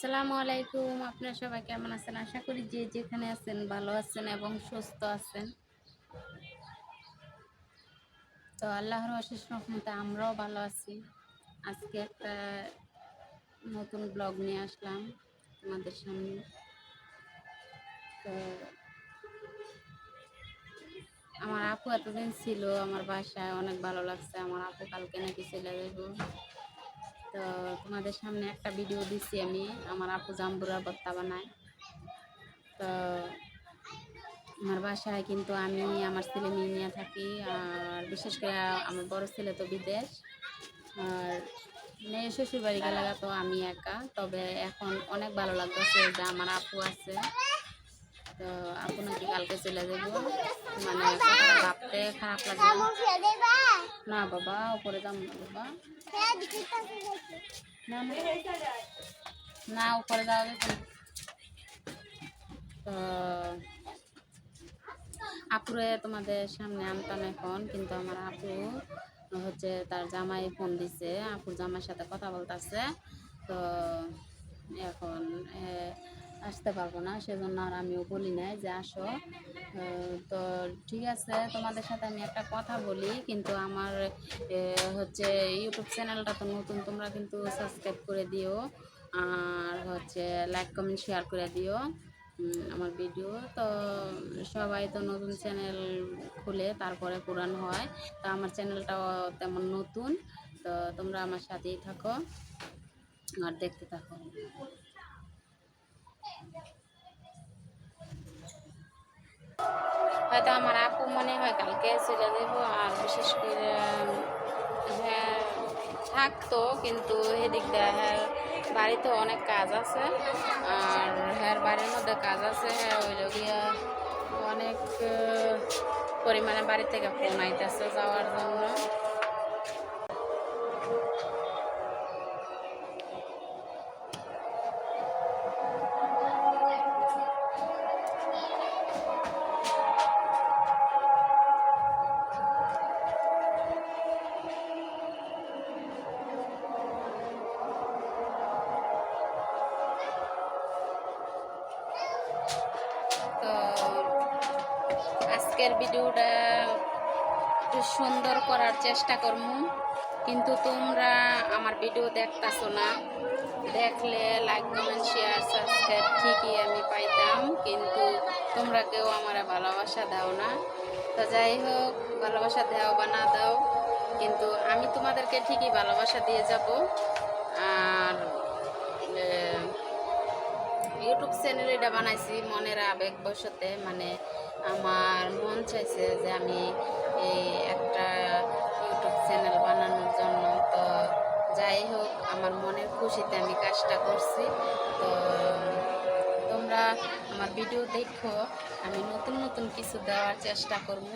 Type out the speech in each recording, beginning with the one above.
আসসালামু আলাইকুম। আপনারা সবাই কেমন আছেন? আশা করি যে যেখানে আছেন ভালো আছেন এবং সুস্থ আছেন। তো আল্লাহর অশেষ রহমতে আমরাও ভালো আছি। আজকে একটা নতুন ব্লগ নিয়ে আসলাম তোমাদের সামনে। তো আমার আপু এতদিন ছিল আমার বাসায়, অনেক ভালো লাগছে। আমার আপু কালকে নাকি চলে যাব। তো তোমাদের সামনে একটা ভিডিও দিচ্ছি আমি, আমার আপু জাম্বুরা ভর্তা বানায়। তো আমার বাসায় কিন্তু আমি আমার ছেলে মেয়ে নিয়ে থাকি, আর বিশেষ করে আমার বড় ছেলে তো বিদেশ, আর মেয়ে শ্বশুর বাড়ি গেলে তো আমি একা। তবে এখন অনেক ভালো লাগতেছে যে আমার আপু আছে। তো আপু নাকি কালকে চলে যাব, মানে কথাটা ভাবতে খারাপ লাগে। না বাবা, উপরে যাম না বাবা, না না না, উপরে যাওয়া যাবে না। তো আপুরে তোমাদের সামনে আনতাম এখন, কিন্তু আমার আপু হচ্ছে তার জামাই ফোন দিছে, আপুর জামাইয়ের সাথে কথা বলতেছে। তো এখন আসতে পারবো না, সেজন্য আর আমিও বলি নাই যে আসো। তো ঠিক আছে, তোমাদের সাথে আমি একটা কথা বলি, কিন্তু আমার হচ্ছে ইউটিউব চ্যানেলটা তো নতুন, তোমরা কিন্তু সাবস্ক্রাইব করে দিও, আর হচ্ছে লাইক কমেন্ট শেয়ার করে দিও আমার ভিডিও। তো সবাই তো নতুন চ্যানেল খুলে তারপরে পুরান হয়, তো আমার চ্যানেলটাও তেমন নতুন। তো তোমরা আমার সাথেই থাকো আর দেখতে থাকো। হয়তো আমার আপু মনে হয় কালকে চলে যাবো, আর বিশেষ করে হ্যাঁ থাকতো, কিন্তু এদিক দিয়ে হ্যাঁ বাড়িতে অনেক কাজ আছে, আর হ্যাঁ বাড়ির মধ্যে কাজ আছে, হ্যাঁ ওই গিয়া অনেক পরিমাণে বাড়ি থেকে ফোন আইতেছে যাওয়ার জন্য। তো আজকের ভিডিওটা একটু সুন্দর করার চেষ্টা করবো, কিন্তু তোমরা আমার ভিডিও দেখতেছো না। দেখলে লাইক কমেন্ট শেয়ার সাবস্ক্রাইব ঠিকই আমি পাইতাম, কিন্তু তোমরা কেউ আমার ভালোবাসা দাও না। তো যাই হোক, ভালোবাসা দাও বা না দাও, কিন্তু আমি তোমাদেরকে ঠিকই ভালোবাসা দিয়ে যাব। আর ইউটিউব চ্যানেল এটা বানাইছি মনের আবেগ বশতে, মানে আমার মন চাইছে যে আমি এই একটা ইউটিউব চ্যানেল বানানোর জন্য। তো যাই হোক, আমার মনের খুশিতে আমি কাজটা করছি। তো তোমরা আমার ভিডিও দেখো, আমি নতুন নতুন কিছু দেওয়ার চেষ্টা করব।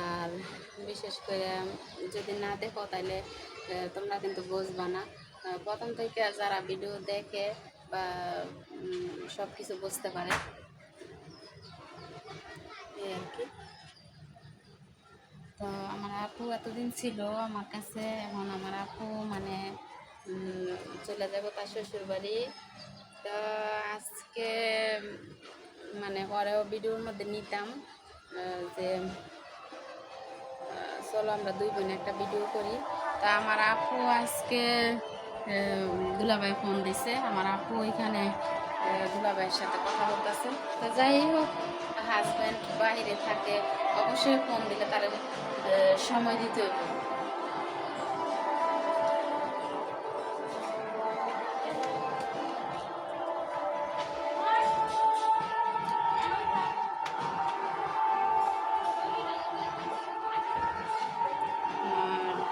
আর বিশেষ করে যদি না দেখো তাহলে তোমরা কিন্তু বুঝবা না। প্রথম থেকে যারা ভিডিও দেখে বা সব কিছু বুঝতে পারে, এই আর কি। তো আমার আপু এতদিন ছিল আমার কাছে, এখন আমার আপু মানে চলে যাবো তার শ্বশুর বাড়ি। তো আজকে মানে পরেও ভিডিওর মধ্যে নিতাম যে চলো আমরা দুই বোন একটা ভিডিও করি। তা আমার আপু আজকে দুলাভাই ফোন দিছে, আমার আপু ওইখানে দুলাভাইয়ের সাথে কথা বলতেছে। তো যাই হোক, হাজব্যান্ড বাইরে থাকে, অবশ্যই ফোন দিলে তার সময় দিতে হবে।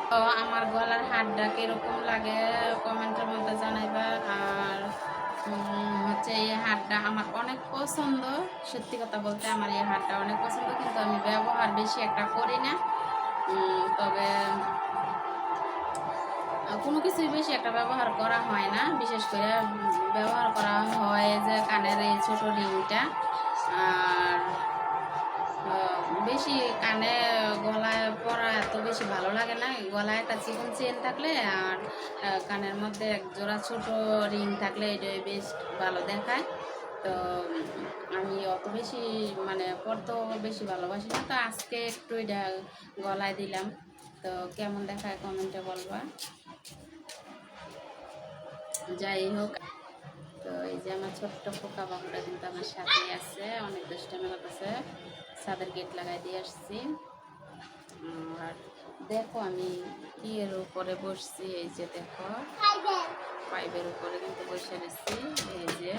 তো আমার গলার হাড়টা কিরকম লাগে কমেন্টের মধ্যে জানাইবা। আর হচ্ছে এই হাড়টা আমার অনেক পছন্দ, সত্যি কথা বলতে আমার এই হাড়টা অনেক পছন্দ, কিন্তু আমি ব্যবহার বেশি একটা করি না। তবে কোনো কিছুই বেশি একটা ব্যবহার করা হয় না, বিশেষ করে ব্যবহার করা হয় যে কানের এই ছোটো রিংটা। আর বেশি কানে গলায় পরা এত বেশি ভালো লাগে না। গলায় একটা চিকন চেন থাকলে আর কানের মধ্যে এক জোড়া ছোট রিং থাকলে এটাই বেশ ভালো দেখায়। তো আমি অত বেশি মানে পরতেও বেশি ভালোবাসি না, তো আজকে একটু এটা গলায় দিলাম। তো কেমন দেখায় কমেন্টে বলবা। যাই হোক, তো এই যে আমার ছোট্ট পোকা বাবুটা কিন্তু আমার সাথে আছে, অনেক দুষ্টামি করতেছে। ছাদের গেট লাগাই দিয়ে আসছি। আর দেখো আমি কি এর উপরে বসছি, এই যে দেখো পাইপের উপরে কিন্তু বসে রয়েছি। এই যে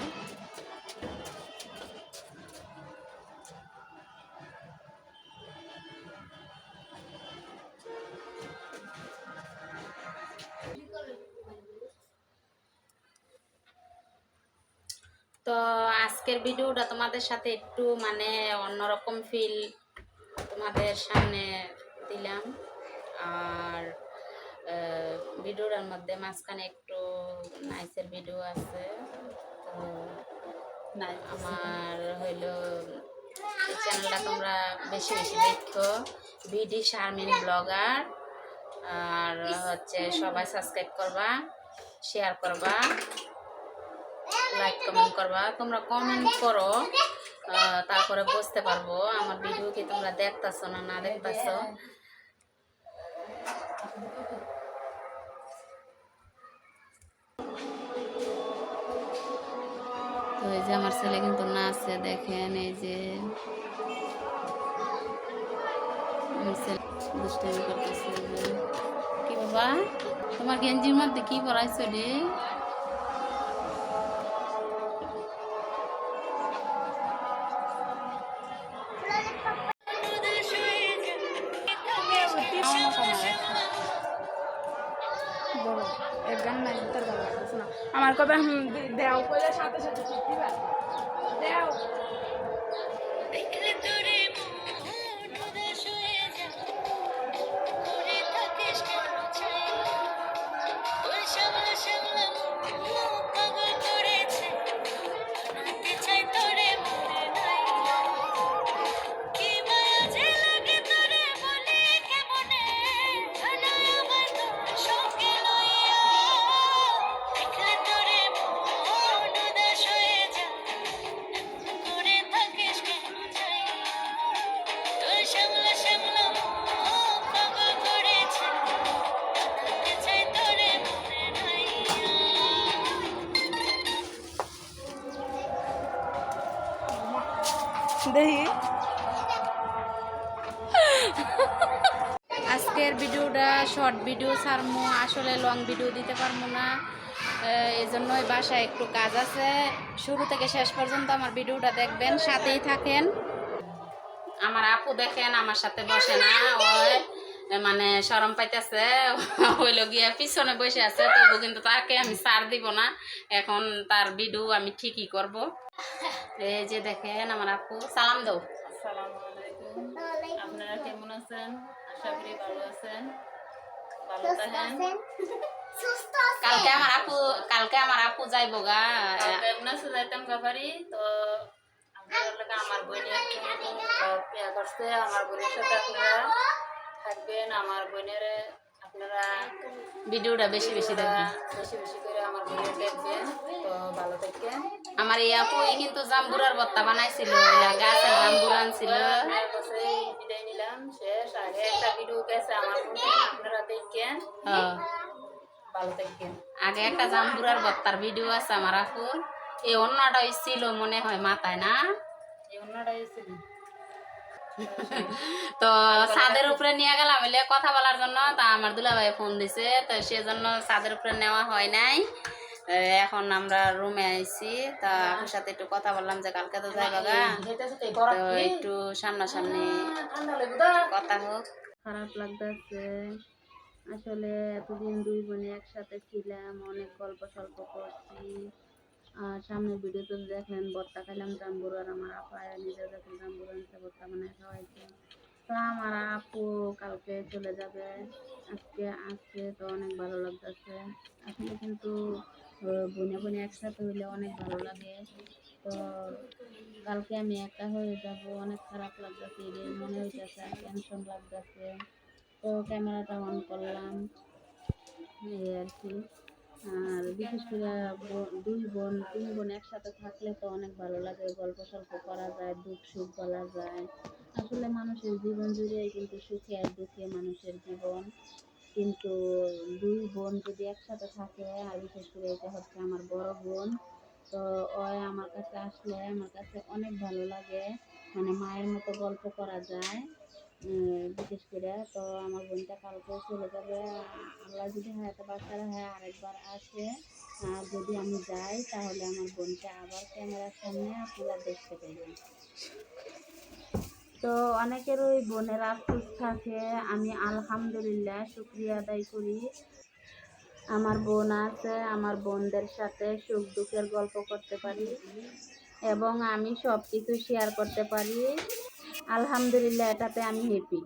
তো আজকের ভিডিওটা তোমাদের সাথে একটু মানে অন্যরকম ফিল তোমাদের সামনে দিলাম। আর ভিডিওটার মধ্যে মাঝখানে একটু নাইসের ভিডিও আছে। তো আমার হইলো এই চ্যানেলটা তোমরা বেশি বেশি দেখো, বিডি শারমিন ব্লগার। আর হচ্ছে সবাই সাবস্ক্রাইব করবা, শেয়ার করবা, লাইক কমেন্ট করবা। তোমরা কমেন্ট করো, তারপরে বুঝতে পারবো আমার ভিডিও কি তোমরা দেখতেছো না না দেখতেছো। তো এই যে আমার ছেলে কিন্তু নাচে, দেখেন এই যে দুষ্টামি করতেছে। কি বাবা তোমার গেঞ্জির মধ্যে কি পরাইছো রে? আমার কবে দেও কইলে সাথে সাথে দেও দেখি। আজকের ভিডিওটা শর্ট ভিডিও ছাড়মু, আসলে লং ভিডিও দিতে পারবো না। এই জন্যই বাসায় একটু কাজ আছে। শুরু থেকে শেষ পর্যন্ত আমার ভিডিওটা দেখবেন, সাথেই থাকেন। আমার আপু দেখেন আমার সাথে বসে না, ওই মানে শরম পাইতেছে, হইল গিয়া পিছনে বসে আছে। তবু কিন্তু তাকে আমি ছাড় দিব না, এখন তার ভিডিও আমি ঠিকই করব। এই যে দেখেন আমার আপু, সালাম দাও। আসসালামু আলাইকুম, আপনারা কেমন আছেন? আশা করি ভালো আছেন, ভালো থাকেন। কালকে আমার আপু যাইবো গা, নাচে যাইতাম গাবারি। তো আমার বোনের বিয়া করছে, আমার বোনের সাথে আপনারা থাকবেন। আমার বোনের আপনারা ভিডিওটা বেশি বেশি দেখবেন, বেশি বেশি করে আমার বোনের দেখবেন। তো ভালো থাকবেন। আমার এই আপু কিন্তু জাম্বুরার ভর্তা বানাইছিল, গাছের জাম্বুরা আনছিল। বিদায় নিলাম, শেষ। আগে একটা ভিডিও গেছে আমার বোন, আপনারা দেখেন, ভালো থাকবেন। আগে একটা জাম্বুরার ভর্তার ভিডিও আছে আমার আপুর। এই অন্যটাই ছিল মনে হয় মাথায়, না এই অন্যটাই ছিল। তো ছাদের উপরে নিয়ে গেলাম বলে কথা বলার জন্য, তা আমার দুলাভাই ফোন দিছে, তো সেজন্য ছাদের উপরে নেওয়া হয় নাই। এখন আমরা রুমে আইছি, তা আপুর সাথে একটু কথা বললাম যে কালকে তো যাই বাগা, তো একটু সামনাসামনি কথা হোক। খারাপ লাগতেছে আসলে, এতদিন দুই বোনে একসাথে ছিলাম, অনেক গল্প সল্প করছি। আর সামনের ভিডিওতে দেখেন ভর্তা খাইলাম জাম্বুর, আর আমার আপা নিজে যখন জাম্বুর আনছে ভর্তা বানায় খাওয়াইছে। তো আমার আপু কালকে চলে যাবে, আজকে আসছে, তো অনেক ভালো লাগতেছে আসলে। কিন্তু বোনে বোনে একসাথে হইলে অনেক ভালো লাগে। তো কালকে আমি একা হয়ে যাব, অনেক খারাপ লাগতেছে, এটাই মনে হইতেছে, টেনশন লাগতেছে। তো ক্যামেরাটা অন করলাম, এই আর কি। আর বিশেষ করে দুই বোন তিন বোন একসাথে থাকলে তো অনেক ভালো লাগে, গল্প সল্প করা যায়, দুঃখ সুখ বলা যায়। আসলে মানুষের জীবন জুড়ে কিন্তু সুখে আর দুঃখে মানুষের জীবন। কিন্তু দুই বোন যদি একসাথে থাকে, আর বিশেষ করে এটা হচ্ছে আমার বড় বোন, তো ওই আমার কাছে আসলে আমার কাছে অনেক ভালো লাগে, মানে মায়ের মতো গল্প করা যায়। বিশেষ করে তো আমার বোনটা কালকেও চলে যাবে, আল্লাহ যদি হায়াতে বাঁচা রাখে আরেকবার আসে। আর যদি আমি যাই তাহলে আমার বোনকে আবার ক্যামেরার সামনে আপনারা দেখতে পাবেন। তো অনেকের ওই বোনের আফসোস থাকে, আমি আলহামদুলিল্লাহ শুক্রিয়া আদায় করি আমার বোন আছে, আমার বোনদের সাথে সুখ দুঃখের গল্প করতে পারি এবং আমি সব কিছু শেয়ার করতে পারি। আলহামদুলিল্লাহ, এটাতে আমি হ্যাপি।